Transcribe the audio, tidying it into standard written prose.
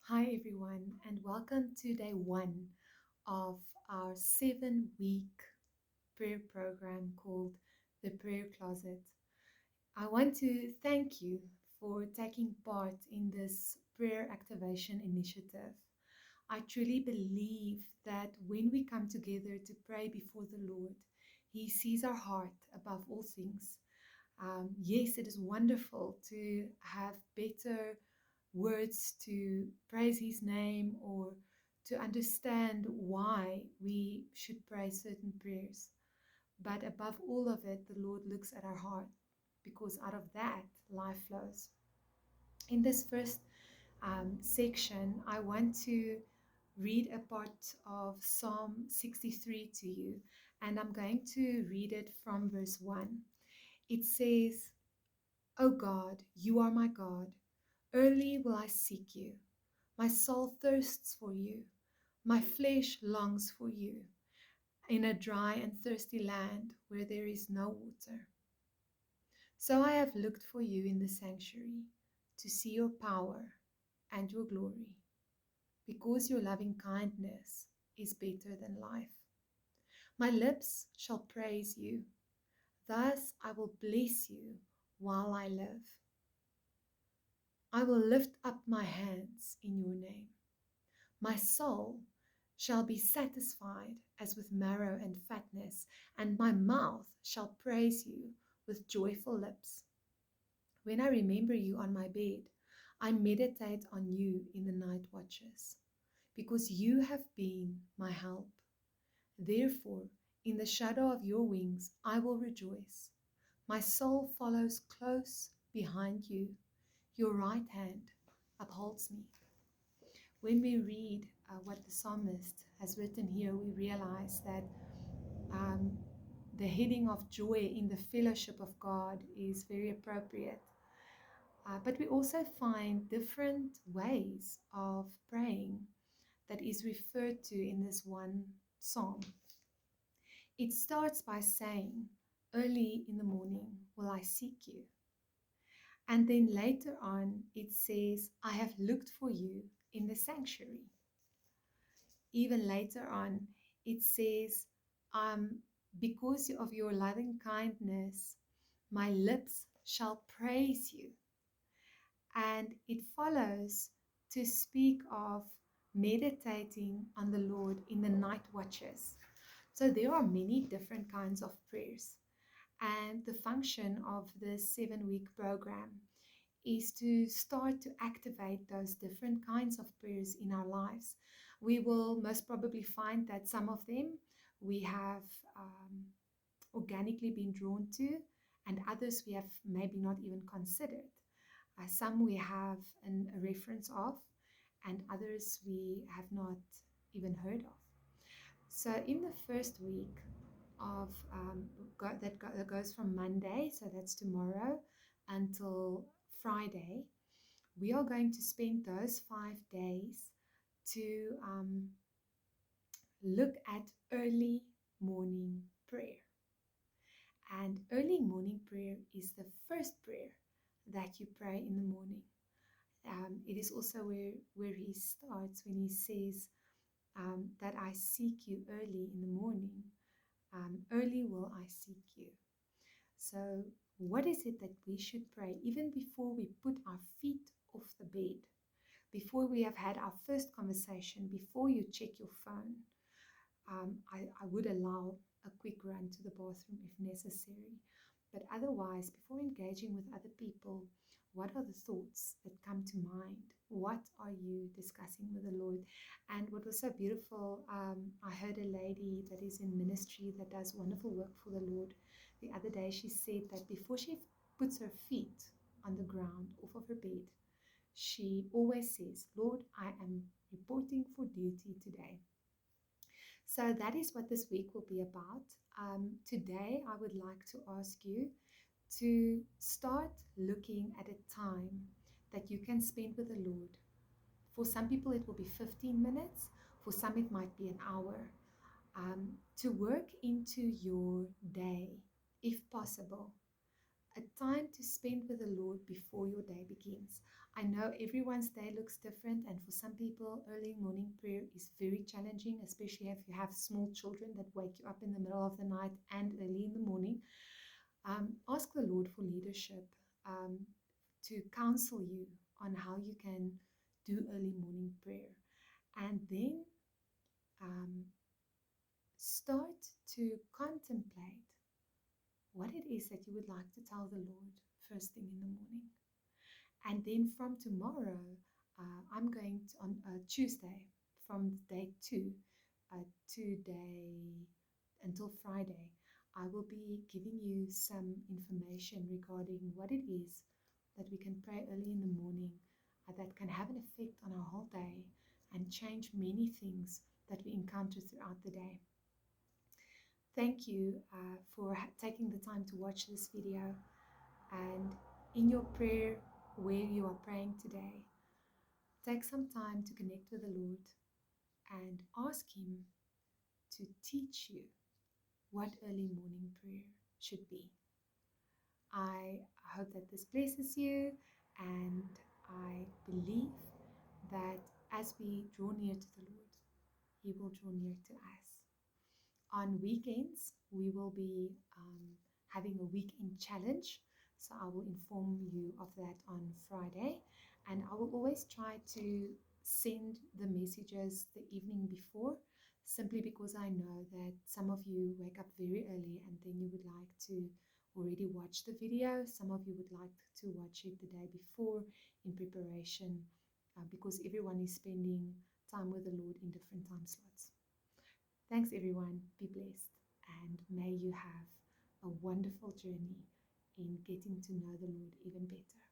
Hi, everyone, and welcome to day one of our 7 week prayer program called the Prayer Closet. I want to thank you for taking part in this prayer activation initiative. I truly believe that when we come together to pray before the Lord, He sees our heart above all things. Yes, it is wonderful to have better words to praise His name or to understand why we should pray certain prayers. But above all of it, the Lord looks at our heart because out of that, life flows. In this first section, I want to read a part of Psalm 63 to you, and I'm going to read it from verse 1. It says, O God, you are my God. Early will I seek you. My soul thirsts for you. My flesh longs for you in a dry and thirsty land where there is no water. So I have looked for you in the sanctuary to see your power and your glory, because your loving kindness is better than life. My lips shall praise you. Thus I will bless you while I live. I will lift up my hands in your name. My soul shall be satisfied as with marrow and fatness, and my mouth shall praise you with joyful lips. When I remember you on my bed, I meditate on you in the night watches, because you have been my help. Therefore, in the shadow of your wings, I will rejoice. My soul follows close behind you. Your right hand upholds me. When we read what the psalmist has written here, we realize that um, the heading of joy in the fellowship of God is very appropriate. But we also find different ways of praying that is referred to in this one psalm. It starts by saying, early in the morning will I seek you. And then later on, it says, I have looked for you in the sanctuary. Even later on, it says, because of your loving kindness, my lips shall praise you. And it follows to speak of meditating on the Lord in the night watches. So there are many different kinds of prayers. And the function of this 7 week program is to start to activate those different kinds of prayers in our lives. We will most probably find that some of them we have organically been drawn to, and others we have maybe not even considered. Some we have a reference of, and others we have not even heard of. So, in the first week of that goes from Monday, so that's tomorrow, until Friday, we are going to spend those 5 days to look at early morning prayer. And early morning prayer is the first prayer that you pray in the morning. It is also where he starts when he says that I seek you early in the morning. Early will I seek you. So, what is it that we should pray even before we put our feet off the bed? Before we have had our first conversation, before you check your phone, I would allow a quick run to the bathroom if necessary. But otherwise, before engaging with other people, what are the thoughts that come to mind? What are you discussing with the Lord? And what was so beautiful, I heard a lady that is in ministry that does wonderful work for the Lord. The other day, she said that before she puts her feet on the ground off of her bed, she always says, Lord, I am reporting for duty today. So that is what this week will be about. Today, I would like to ask you to start looking at a time that you can spend with the Lord. For some people, it will be 15 minutes. For some, it might be an hour. To work into your day, if possible, a time to spend with the Lord before your day begins. I know everyone's day looks different, and for some people, early morning prayer is very challenging, especially if you have small children that wake you up in the middle of the night and early in the morning. Ask the Lord for leadership um, to counsel you on how you can do early morning prayer. And then um, start to contemplate what it is that you would like to tell the Lord first thing in the morning. And then from tomorrow, I'm going to, on Tuesday, from day 2 to day until Friday, I will be giving you some information regarding what it is that we can pray early in the morning that can have an effect on our whole day and change many things that we encounter throughout the day. Thank you for taking the time to watch this video, and in your prayer where you are praying today, take some time to connect with the Lord and ask Him to teach you what early morning prayer should be. I hope that this blesses you, and I believe that as we draw near to the Lord, He will draw near to us. On weekends, we will be having a weekend challenge. So I will inform you of that on Friday. And I will always try to send the messages the evening before, simply because I know that some of you wake up very early and then you would like to already watch the video. Some of you would like to watch it the day before in preparation, because everyone is spending time with the Lord in different time slots. Thanks, everyone. Be blessed, and may you have a wonderful journey in getting to know the Lord even better.